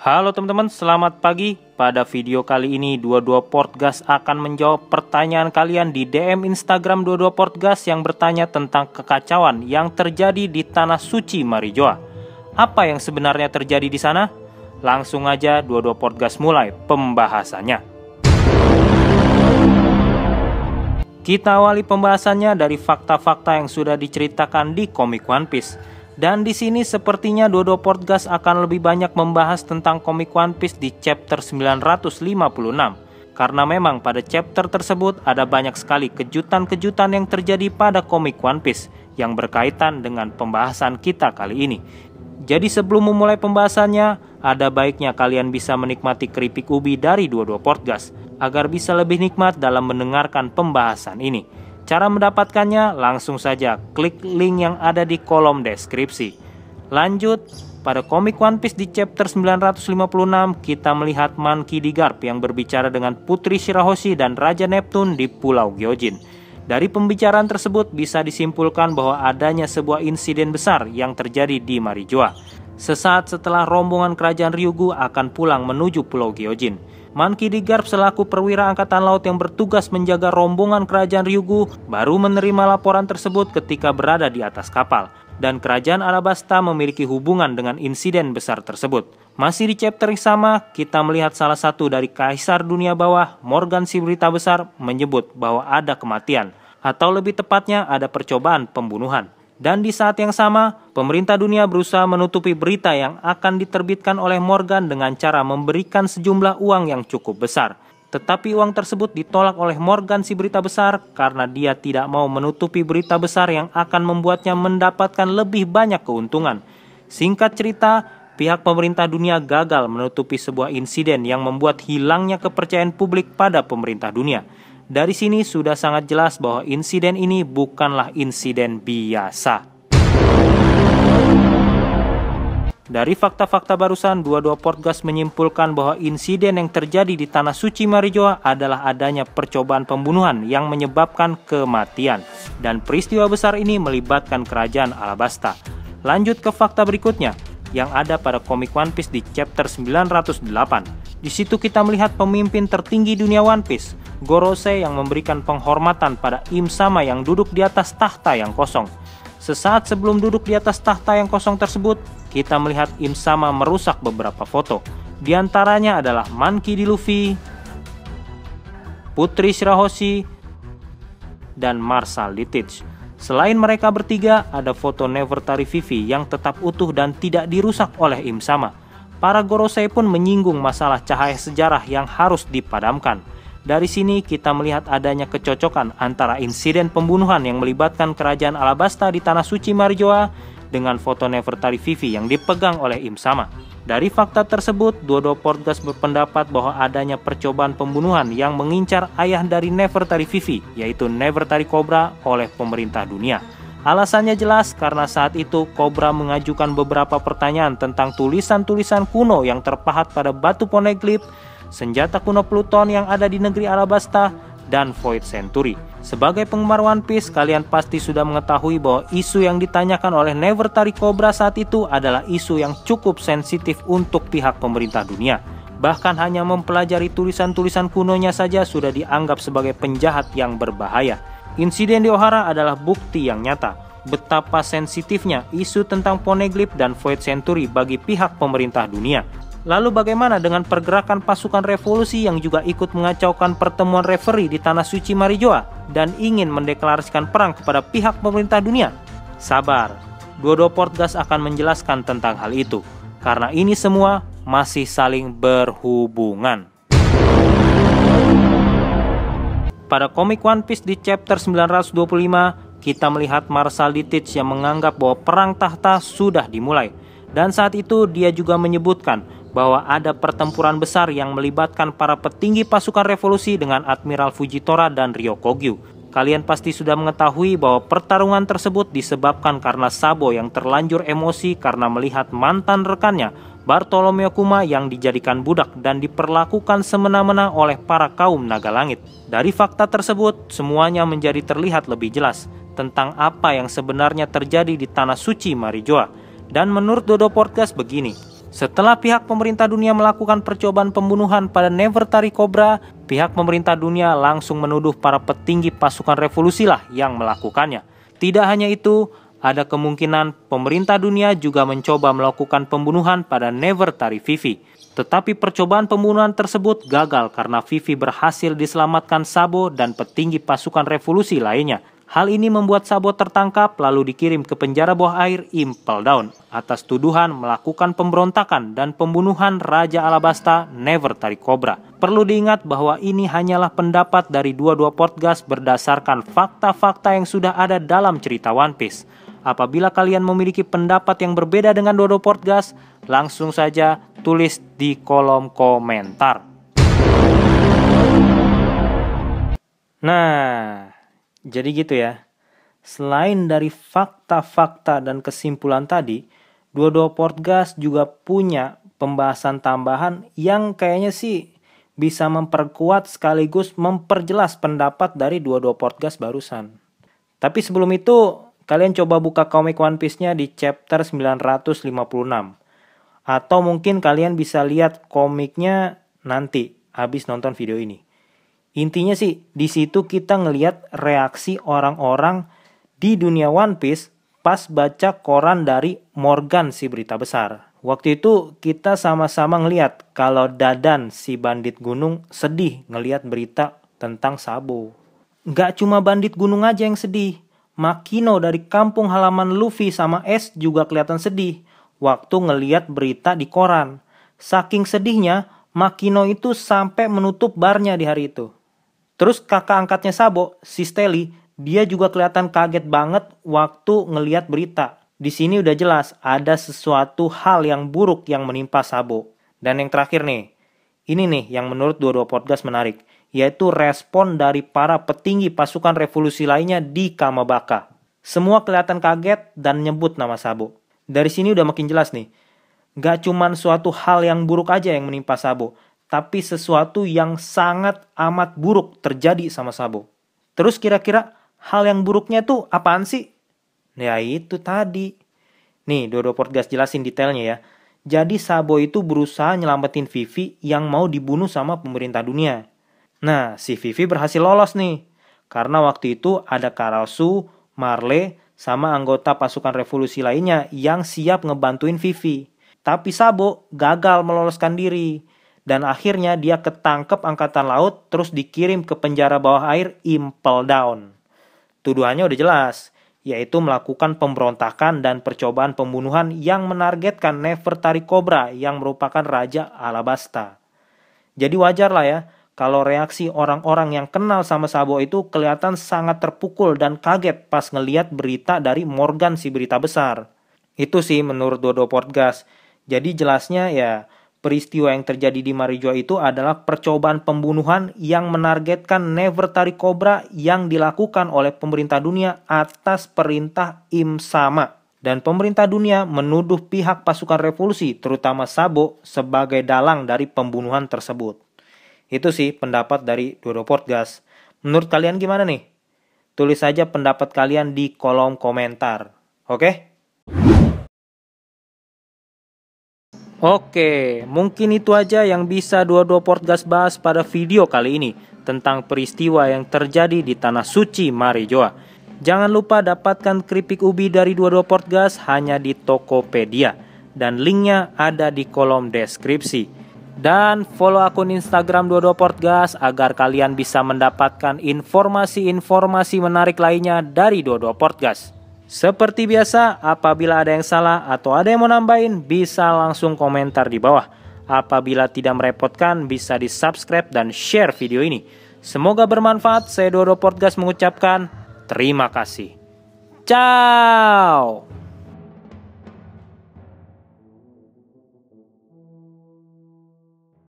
Halo teman-teman, selamat pagi. Pada video kali ini 22 Portgas akan menjawab pertanyaan kalian di DM Instagram 22 Portgas yang bertanya tentang kekacauan yang terjadi di Tanah Suci Marijoa. Apa yang sebenarnya terjadi di sana? Langsung aja 22 Portgas mulai pembahasannya. Kita awali pembahasannya dari fakta-fakta yang sudah diceritakan di komik One Piece. Dan di sini sepertinya 22 Portgas akan lebih banyak membahas tentang komik One Piece di chapter 956. Karena memang pada chapter tersebut ada banyak sekali kejutan-kejutan yang terjadi pada komik One Piece yang berkaitan dengan pembahasan kita kali ini. Jadi sebelum memulai pembahasannya, ada baiknya kalian bisa menikmati keripik ubi dari 22 Portgas agar bisa lebih nikmat dalam mendengarkan pembahasan ini. Cara mendapatkannya langsung saja klik link yang ada di kolom deskripsi. Lanjut, pada komik One Piece di chapter 956 kita melihat Monkey D. Garp yang berbicara dengan Putri Shirahoshi dan Raja Neptune di Pulau Gyojin. Dari pembicaraan tersebut bisa disimpulkan bahwa adanya sebuah insiden besar yang terjadi di Marijoa. Sesaat setelah rombongan kerajaan Ryugu akan pulang menuju Pulau Gyojin. Monkey D. Garp selaku perwira angkatan laut yang bertugas menjaga rombongan kerajaan Ryugu baru menerima laporan tersebut ketika berada di atas kapal. Dan kerajaan Alabasta memiliki hubungan dengan insiden besar tersebut. Masih di chapter yang sama, kita melihat salah satu dari Kaisar Dunia Bawah, Morgan si Berita Besar, menyebut bahwa ada kematian. Atau lebih tepatnya ada percobaan pembunuhan. Dan di saat yang sama, pemerintah dunia berusaha menutupi berita yang akan diterbitkan oleh Morgan dengan cara memberikan sejumlah uang yang cukup besar. Tetapi uang tersebut ditolak oleh Morgan si Berita Besar karena dia tidak mau menutupi berita besar yang akan membuatnya mendapatkan lebih banyak keuntungan. Singkat cerita, pihak pemerintah dunia gagal menutupi sebuah insiden yang membuat hilangnya kepercayaan publik pada pemerintah dunia. Dari sini sudah sangat jelas bahwa insiden ini bukanlah insiden biasa. Dari fakta-fakta barusan, 22 Portgas menyimpulkan bahwa insiden yang terjadi di Tanah Suci Marijoa adalah adanya percobaan pembunuhan yang menyebabkan kematian. Dan peristiwa besar ini melibatkan kerajaan Alabasta. Lanjut ke fakta berikutnya, yang ada pada komik One Piece di chapter 908. Di situ kita melihat pemimpin tertinggi dunia One Piece, Gorosei, yang memberikan penghormatan pada Im Sama yang duduk di atas tahta yang kosong. Sesaat sebelum duduk di atas tahta yang kosong tersebut, kita melihat Im Sama merusak beberapa foto. Di antaranya adalah Monkey D. Luffy, Putri Shirahoshi, dan Marshal D. Teach. Selain mereka bertiga, ada foto Nefertari Vivi yang tetap utuh dan tidak dirusak oleh Im Sama. Para Gorosei pun menyinggung masalah cahaya sejarah yang harus dipadamkan. Dari sini kita melihat adanya kecocokan antara insiden pembunuhan yang melibatkan kerajaan Alabasta di Tanah Suci Marijoa dengan foto Nefertari Vivi yang dipegang oleh Im Sama. Dari fakta tersebut, 22 Portgas berpendapat bahwa adanya percobaan pembunuhan yang mengincar ayah dari Nefertari Vivi, yaitu Nefertari Cobra, oleh pemerintah dunia. Alasannya jelas karena saat itu Cobra mengajukan beberapa pertanyaan tentang tulisan-tulisan kuno yang terpahat pada batu poneglyph, senjata kuno Pluton yang ada di negeri Alabasta, dan Void Century. Sebagai penggemar One Piece, kalian pasti sudah mengetahui bahwa isu yang ditanyakan oleh Nefertari Cobra saat itu adalah isu yang cukup sensitif untuk pihak pemerintah dunia. Bahkan hanya mempelajari tulisan-tulisan kunonya saja sudah dianggap sebagai penjahat yang berbahaya. Insiden di Ohara adalah bukti yang nyata betapa sensitifnya isu tentang poneglyph dan Void Century bagi pihak pemerintah dunia. Lalu bagaimana dengan pergerakan pasukan revolusi yang juga ikut mengacaukan pertemuan referee di Tanah Suci Marijoa dan ingin mendeklarasikan perang kepada pihak pemerintah dunia? Sabar, 22 Portgas akan menjelaskan tentang hal itu, karena ini semua masih saling berhubungan. Pada komik One Piece di chapter 925, kita melihat Marshal D. Teach yang menganggap bahwa perang tahta sudah dimulai. Dan saat itu dia juga menyebutkan bahwa ada pertempuran besar yang melibatkan para petinggi pasukan revolusi dengan Admiral Fujitora dan Ryokogyu. Kalian pasti sudah mengetahui bahwa pertarungan tersebut disebabkan karena Sabo yang terlanjur emosi karena melihat mantan rekannya, Bartolomeo Kuma, yang dijadikan budak dan diperlakukan semena-mena oleh para kaum naga langit. Dari fakta tersebut, semuanya menjadi terlihat lebih jelas tentang apa yang sebenarnya terjadi di Tanah Suci Marijoa. Dan menurut 22 Portgas begini, Setelah pihak pemerintah dunia melakukan percobaan pembunuhan pada Nefertari Cobra, pihak pemerintah dunia langsung menuduh para petinggi pasukan revolusi lah yang melakukannya. Tidak hanya itu, ada kemungkinan pemerintah dunia juga mencoba melakukan pembunuhan pada Nefertari Vivi. Tetapi percobaan pembunuhan tersebut gagal karena Vivi berhasil diselamatkan Sabo dan petinggi pasukan revolusi lainnya. Hal ini membuat Sabo tertangkap lalu dikirim ke penjara bawah air Impel Down atas tuduhan melakukan pemberontakan dan pembunuhan Raja Alabasta Nefertari Cobra. Perlu diingat bahwa ini hanyalah pendapat dari dua-dua podcast berdasarkan fakta-fakta yang sudah ada dalam cerita One Piece. Apabila kalian memiliki pendapat yang berbeda dengan dua-dua podcast, langsung saja tulis di kolom komentar. Nah, jadi gitu ya. Selain dari fakta-fakta dan kesimpulan tadi, dua-dua podcast juga punya pembahasan tambahan yang kayaknya sih bisa memperkuat sekaligus memperjelas pendapat dari dua-dua podcast barusan. Tapi sebelum itu, kalian coba buka komik One Piece-nya di chapter 956. Atau mungkin kalian bisa lihat komiknya nanti habis nonton video ini. Intinya sih, di situ kita ngelihat reaksi orang-orang di dunia One Piece pas baca koran dari Morgan si berita besar. Waktu itu kita sama-sama ngelihat kalau Dadan si bandit gunung sedih ngelihat berita tentang Sabo. Gak cuma bandit gunung aja yang sedih. Makino dari kampung halaman Luffy sama Ace juga kelihatan sedih waktu ngelihat berita di koran. Saking sedihnya, Makino itu sampai menutup barnya di hari itu. Terus kakak angkatnya Sabo, si Steli, dia juga kelihatan kaget banget waktu ngelihat berita. Di sini udah jelas ada sesuatu hal yang buruk yang menimpa Sabo. Dan yang terakhir nih, ini nih yang menurut dua-dua podcast menarik, yaitu respon dari para petinggi pasukan revolusi lainnya di Kamabaka. Semua kelihatan kaget dan nyebut nama Sabo. Dari sini udah makin jelas nih, gak cuman suatu hal yang buruk aja yang menimpa Sabo, tapi sesuatu yang sangat amat buruk terjadi sama Sabo. Terus kira-kira hal yang buruknya tuh apaan sih? Ya itu tadi. Nih, dua-dua podcast jelasin detailnya ya. Jadi Sabo itu berusaha nyelamatin Vivi yang mau dibunuh sama pemerintah dunia. Nah, si Vivi berhasil lolos nih. Karena waktu itu ada Karasu, Marley, sama anggota pasukan revolusi lainnya yang siap ngebantuin Vivi. Tapi Sabo gagal meloloskan diri. Dan akhirnya dia ketangkep angkatan laut terus dikirim ke penjara bawah air Impel Down. Tuduhannya udah jelas, yaitu melakukan pemberontakan dan percobaan pembunuhan yang menargetkan Nefertari Cobra yang merupakan Raja Alabasta. Jadi wajar lah ya, kalau reaksi orang-orang yang kenal sama Sabo itu kelihatan sangat terpukul dan kaget pas ngeliat berita dari Morgan si berita besar. Itu sih menurut dua-dua podcast. Jadi jelasnya ya, peristiwa yang terjadi di Marijoa itu adalah percobaan pembunuhan yang menargetkan Nefertari Cobra yang dilakukan oleh pemerintah dunia atas perintah Im Sama. Dan pemerintah dunia menuduh pihak pasukan revolusi, terutama Sabo, sebagai dalang dari pembunuhan tersebut. Itu sih pendapat dari dua-dua podcast. Menurut kalian gimana nih? Tulis saja pendapat kalian di kolom komentar. Oke? Oke, mungkin itu aja yang bisa dua-dua podcast bahas pada video kali ini tentang peristiwa yang terjadi di Tanah Suci Marijoa. Jangan lupa dapatkan keripik ubi dari dua-dua podcast hanya di Tokopedia dan linknya ada di kolom deskripsi. Dan follow akun Instagram dua-dua podcast agar kalian bisa mendapatkan informasi-informasi menarik lainnya dari dua-dua podcast. Seperti biasa, apabila ada yang salah atau ada yang mau nambahin, bisa langsung komentar di bawah. Apabila tidak merepotkan, bisa di subscribe dan share video ini. Semoga bermanfaat. Saya Dodo Podcast mengucapkan terima kasih. Ciao.